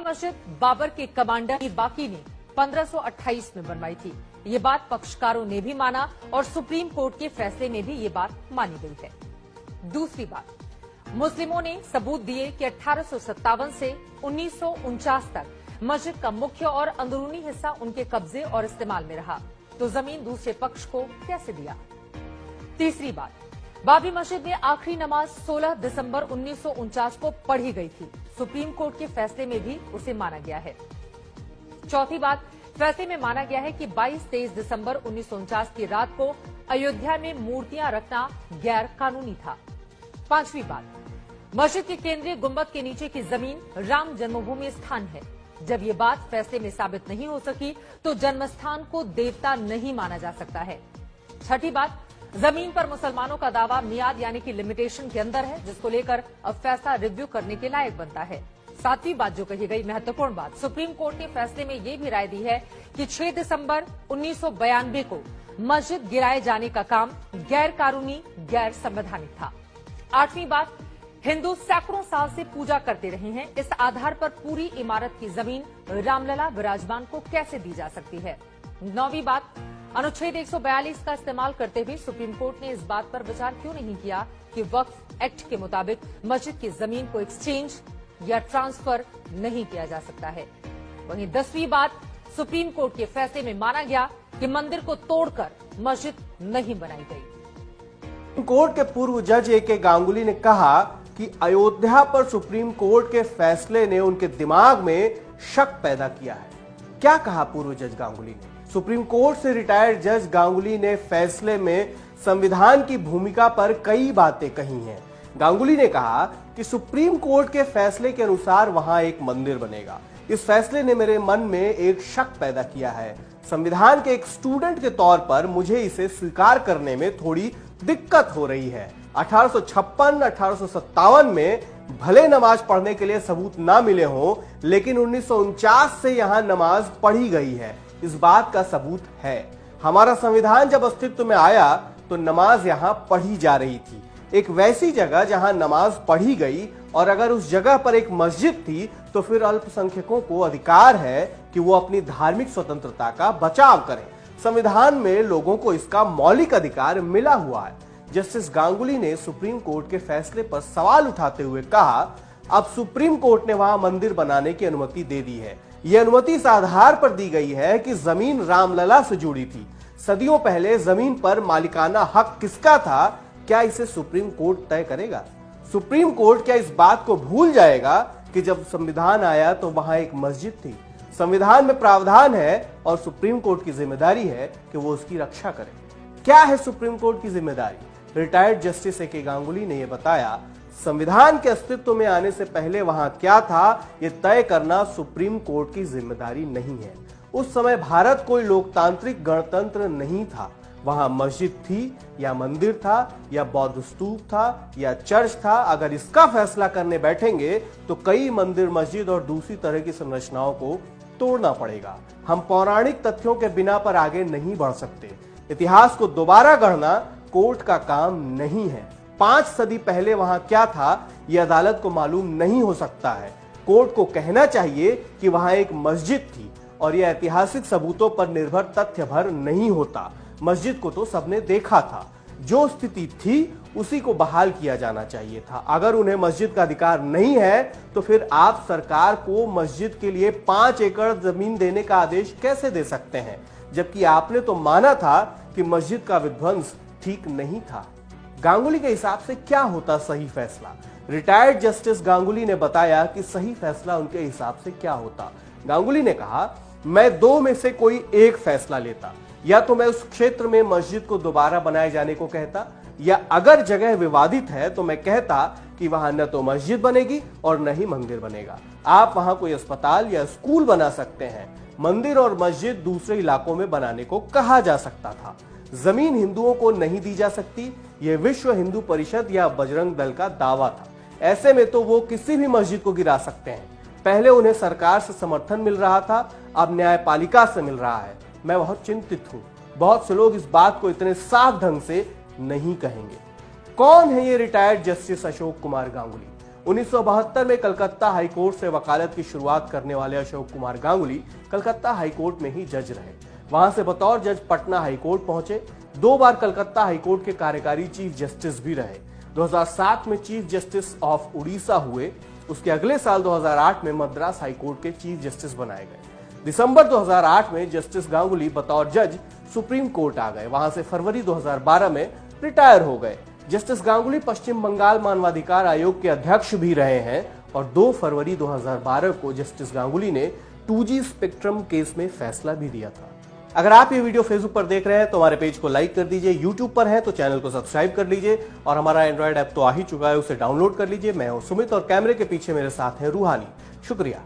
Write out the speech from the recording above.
मस्जिद बाबर के कमांडर मीर बाकी ने 1528 में बनवाई थी। ये बात पक्षकारों ने भी माना और सुप्रीम कोर्ट के फैसले में भी ये बात मानी गई है। दूसरी बात, मुस्लिमों ने सबूत दिए कि 1857 से 1949 तक मस्जिद का मुख्य और अंदरूनी हिस्सा उनके कब्जे और इस्तेमाल में रहा, तो जमीन दूसरे पक्ष को कैसे दिया। तीसरी बात, बाबरी मस्जिद में आखिरी नमाज 16 दिसंबर 1949 को पढ़ी गई थी। सुप्रीम कोर्ट के फैसले में भी उसे माना गया है। चौथी बात, फैसले में माना गया है कि 22-23 दिसंबर 1949 की रात को अयोध्या में मूर्तियां रखना गैर कानूनी था। पांचवी बात, मस्जिद के केंद्रीय गुंबद के नीचे की जमीन राम जन्मभूमि स्थान है। जब ये बात फैसले में साबित नहीं हो सकी तो जन्मस्थान को देवता नहीं माना जा सकता है। छठी बात, जमीन पर मुसलमानों का दावा मियाद यानी कि लिमिटेशन के अंदर है, जिसको लेकर अब फैसला रिव्यू करने के लायक बनता है। सातवीं बात जो कही गई, महत्वपूर्ण बात, सुप्रीम कोर्ट ने फैसले में ये भी राय दी है कि 6 दिसंबर 1992 को मस्जिद गिराए जाने का काम गैर कानूनी, गैर संवैधानिक था। आठवीं बात, हिंदू सैकड़ों साल से पूजा करते रहे हैं, इस आधार पर पूरी इमारत की जमीन रामलला विराजमान को कैसे दी जा सकती है। नौवीं बात, अनुच्छेद 142 का इस्तेमाल करते हुए सुप्रीम कोर्ट ने इस बात पर विचार क्यों नहीं किया कि वक्फ एक्ट के मुताबिक मस्जिद की जमीन को एक्सचेंज या ट्रांसफर नहीं किया जा सकता है। वहीं 10वीं बात, सुप्रीम कोर्ट के फैसले में माना गया कि मंदिर को तोड़कर मस्जिद नहीं बनाई गई। कोर्ट के पूर्व जज ए.के. गांगुली ने कहा कि अयोध्या पर सुप्रीम कोर्ट के फैसले ने उनके दिमाग में शक पैदा किया है। क्या कहा पूर्व जज गांगुली ने? सुप्रीम कोर्ट से रिटायर्ड जज गांगुली ने फैसले में संविधान की भूमिका पर कई बातें कही हैं। गांगुली ने कहा कि सुप्रीम कोर्ट के फैसले के अनुसार वहां एक मंदिर बनेगा। इस फैसले ने मेरे मन में एक शक पैदा किया है। संविधान के एक स्टूडेंट के तौर पर मुझे इसे स्वीकार करने में थोड़ी दिक्कत हो रही है। 1856-1857 में भले नमाज पढ़ने के लिए सबूत ना मिले हों, लेकिन 1949 से यहां नमाज पढ़ी गई है, इस बात का सबूत है। हमारा संविधान जब अस्तित्व में आया तो नमाज यहां पढ़ी जा रही थी, एक वैसी जगह जहां नमाज पढ़ी गई, और अगर उस जगह पर एक मस्जिद थी तो फिर अल्पसंख्यकों को अधिकार है कि वो अपनी धार्मिक स्वतंत्रता का बचाव करें। संविधान में लोगों को इसका मौलिक अधिकार मिला हुआ है। जस्टिस गांगुली ने सुप्रीम कोर्ट के फैसले पर सवाल उठाते हुए कहा, अब सुप्रीम कोर्ट ने वहां मंदिर बनाने की अनुमति दे दी है। यह अनुमति इस आधार पर दी गई है कि जमीन रामलला से जुड़ी थी। सदियों पहले जमीन पर मालिकाना हक किसका था, क्या इसे सुप्रीम कोर्ट तय करेगा? सुप्रीम कोर्ट क्या इस बात को भूल जाएगा कि जब संविधान आया तो वहां एक मस्जिद थी? संविधान में प्रावधान है और सुप्रीम कोर्ट की जिम्मेदारी है कि वो उसकी रक्षा करे। क्या है सुप्रीम कोर्ट की जिम्मेदारी? Retired justice A K. गांगुली ने यह बताया, संविधान के अस्तित्व में आने से पहले वहां क्या था, यह तय करना सुप्रीम कोर्ट की जिम्मेदारी नहीं है। उस समय भारत कोई लोकतांत्रिक गणतंत्र नहीं था। वहां मस्जिद थी या मंदिर था या बौद्ध स्तूप था या चर्च था। अगर इसका फैसला करने बैठेंगे तो कई मंदिर, मस्जिद और दूसरी तरह की संरचनाओं को तोड़ना पड़ेगा। हम पौराणिक तथ्यों के बिना पर आगे नहीं बढ़ सकते। इतिहास को दोबारा गढ़ना कोर्ट का काम नहीं है। 5 सदी पहले वहां क्या था, यह अदालत को मालूम नहीं हो सकता है। कोर्ट को कहना चाहिए कि वहां एक मस्जिद थी, और यह ऐतिहासिक सबूतों पर निर्भर तथ्य भर नहीं होता। मस्जिद को तो सबने देखा था, जो स्थिति थी उसी को बहाल किया जाना चाहिए था। अगर उन्हें मस्जिद का अधिकार नहीं है तो फिर आप सरकार को मस्जिद के लिए 5 एकड़ जमीन देने का आदेश कैसे दे सकते हैं, जबकि आपने तो माना था कि मस्जिद का विध्वंस ठीक नहीं था। गांगुली के हिसाब से क्या होता सही फैसला? रिटायर्ड जस्टिस गांगुली ने बताया कि सही फैसला उनके हिसाब से क्या होता। गांगुली ने कहा, मैं 2 में से कोई एक फैसला लेता। या तो मैं उस क्षेत्र में मस्जिद को दोबारा बनाए जाने को कहता, या अगर जगह विवादित है तो मैं कहता कि वहां न तो मस्जिद बनेगी और न ही मंदिर बनेगा। आप वहां कोई अस्पताल या स्कूल बना सकते हैं। मंदिर और मस्जिद दूसरे इलाकों में बनाने को कहा जा सकता था। जमीन हिंदुओं को नहीं दी जा सकती, यह विश्व हिंदू परिषद या बजरंग दल का दावा था। ऐसे में तो वो किसी भी मस्जिद को गिरा सकते हैं। पहले उन्हें सरकार से समर्थन मिल रहा था, अब न्यायपालिका से मिल रहा है। मैं बहुत चिंतित हूं। बहुत से लोग इस बात को इतने साफ ढंग से नहीं कहेंगे। कौन है ये रिटायर्ड जस्टिस अशोक कुमार गांगुली? 1972 में कलकत्ता हाईकोर्ट से वकालत की शुरुआत करने वाले अशोक कुमार गांगुली कलकत्ता हाईकोर्ट में ही जज रहे। वहां से बतौर जज पटना हाईकोर्ट पहुंचे। 2 बार कलकत्ता हाईकोर्ट के कार्यकारी चीफ जस्टिस भी रहे। 2007 में चीफ जस्टिस ऑफ उड़ीसा हुए। उसके अगले साल 2008 में मद्रास हाईकोर्ट के चीफ जस्टिस बनाए गए। दिसंबर 2008 में जस्टिस गांगुली बतौर जज सुप्रीम कोर्ट आ गए। वहां से फरवरी 2012 में रिटायर हो गए। जस्टिस गांगुली पश्चिम बंगाल मानवाधिकार आयोग के अध्यक्ष भी रहे हैं और 2 फरवरी 2012 को जस्टिस गांगुली ने 2G स्पेक्ट्रम केस में फैसला भी दिया था। अगर आप ये वीडियो फेसबुक पर देख रहे हैं तो हमारे पेज को लाइक कर दीजिए, यूट्यूब पर है तो चैनल को सब्सक्राइब कर लीजिए और हमारा एंड्रॉइड ऐप तो आ ही चुका है, उसे डाउनलोड कर लीजिए। मैं हूं सुमित और कैमरे के पीछे मेरे साथ है रूहानी। शुक्रिया।